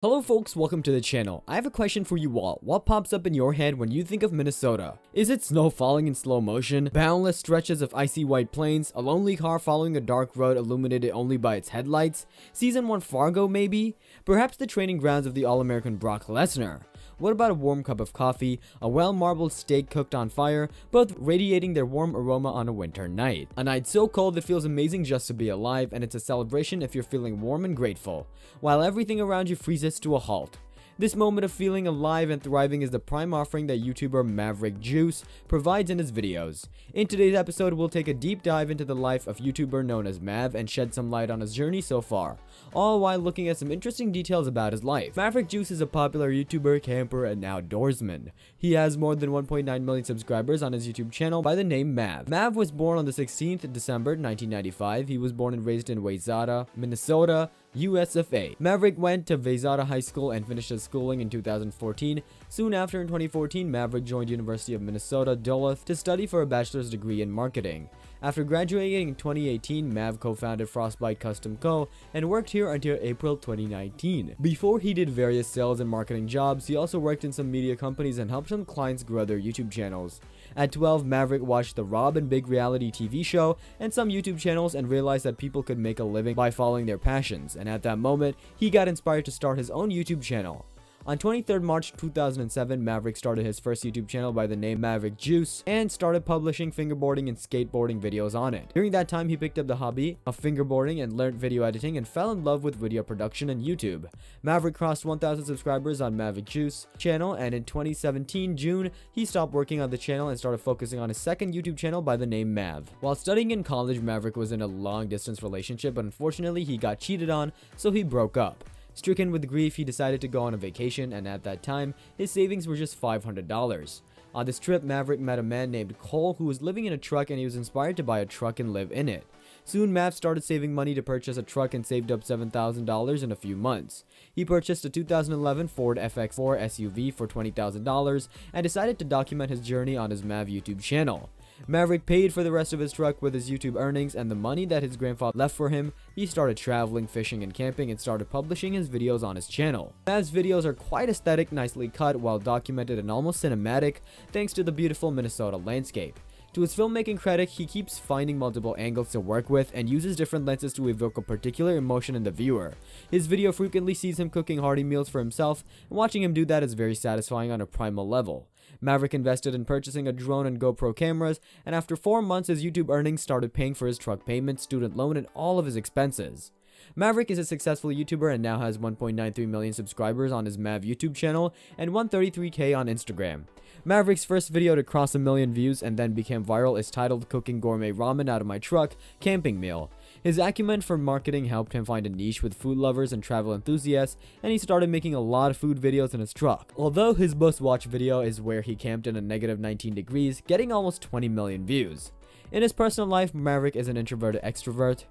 Hello folks, welcome to the channel. I have a question for you all. What pops up in your head when you think of Minnesota? Is it snow falling in slow motion, boundless stretches of icy white plains, a lonely car following a dark road illuminated only by its headlights, Season 1 Fargo maybe? Perhaps the training grounds of the All-American Brock Lesner? What about a warm cup of coffee, a well-marbled steak cooked on fire, both radiating their warm aroma on a winter night? A night so cold it feels amazing just to be alive, and it's a celebration if you're feeling warm and grateful, while everything around you freezes to a halt. This moment of feeling alive and thriving is the prime offering that YouTuber Mavrik Joos provides in his videos. In today's episode, we'll take a deep dive into the life of YouTuber known as Mav and shed some light on his journey so far, all while looking at some interesting details about his life. Mavrik Joos is a popular YouTuber, camper, and outdoorsman. He has more than 1.9 million subscribers on his YouTube channel by the name Mav. Mav was born on the 16th of December 1995. He was born and raised in Wayzata, Minnesota, US of A. Mavrik went to Wayzata High School and finished his schooling in 2014. Soon after, in 2014, Mavrik joined University of Minnesota Duluth to study for a bachelor's degree in marketing. After graduating in 2018, Mav co-founded Frostbite Custom Co. and worked here until April 2019. Before he did various sales and marketing jobs, he also worked in some media companies and helped some clients grow their YouTube channels. At 12, Mavrik watched the Rob and Big reality TV show and some YouTube channels and realized that people could make a living by following their passions, and at that moment, he got inspired to start his own YouTube channel. On 23rd March 2007, Mavrik started his first YouTube channel by the name Mavrik Joos and started publishing fingerboarding and skateboarding videos on it. During that time, he picked up the hobby of fingerboarding and learned video editing and fell in love with video production and YouTube. Mavrik crossed 1,000 subscribers on Mavrik Joos channel, and in 2017 June, he stopped working on the channel and started focusing on his second YouTube channel by the name Mav. While studying in college, Mavrik was in a long-distance relationship, but unfortunately he got cheated on, so he broke up. Stricken with grief, he decided to go on a vacation, and at that time, his savings were just $500. On this trip, Mavrik met a man named Cole who was living in a truck, and he was inspired to buy a truck and live in it. Soon, Mav started saving money to purchase a truck and saved up $7,000 in a few months. He purchased a 2011 Ford FX4 SUV for $20,000 and decided to document his journey on his Mav YouTube channel. Mavrik paid for the rest of his truck with his YouTube earnings and the money that his grandfather left for him. He started traveling, fishing, and camping and started publishing his videos on his channel. Mav's videos are quite aesthetic, nicely cut, well documented, and almost cinematic thanks to the beautiful Minnesota landscape. To his filmmaking credit, he keeps finding multiple angles to work with and uses different lenses to evoke a particular emotion in the viewer. His video frequently sees him cooking hearty meals for himself, and watching him do that is very satisfying on a primal level. Mavrik invested in purchasing a drone and GoPro cameras, and after 4 months his YouTube earnings started paying for his truck payment, student loan, and all of his expenses. Mavrik is a successful YouTuber and now has 1.93 million subscribers on his Mav YouTube channel and 133K on Instagram. Mavrik's first video to cross 1 million views and then became viral is titled Cooking Gourmet Ramen Out of My Truck Camping Meal. His acumen for marketing helped him find a niche with food lovers and travel enthusiasts, and he started making a lot of food videos in his truck. Although his most watched video is where he camped in a negative 19 degrees, getting almost 20 million views. In his personal life, Mavrik is an introverted extrovert.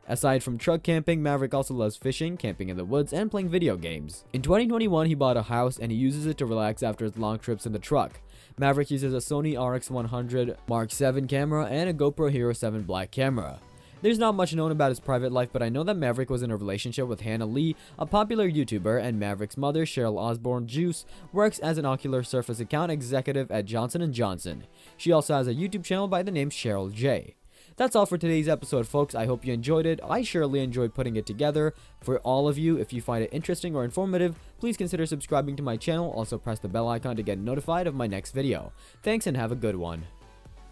Aside from truck camping, Mavrik also loves fishing, camping in the woods, and playing video games. In 2021, he bought a house and he uses it to relax after his long trips in the truck. Mavrik uses a Sony RX100 Mark VII camera and a GoPro Hero 7 Black camera. There's not much known about his private life, but I know that Mavrik was in a relationship with Hannah Lee, a popular YouTuber, and Mavrik's mother, Cheryl Osborne Joos, works as an ocular surface account executive at Johnson & Johnson. She also has a YouTube channel by the name Cheryl J. That's all for today's episode, folks. I hope you enjoyed it. I surely enjoyed putting it together for all of you. If you find it interesting or informative, please consider subscribing to my channel. Also press the bell icon to get notified of my next video. Thanks and have a good one.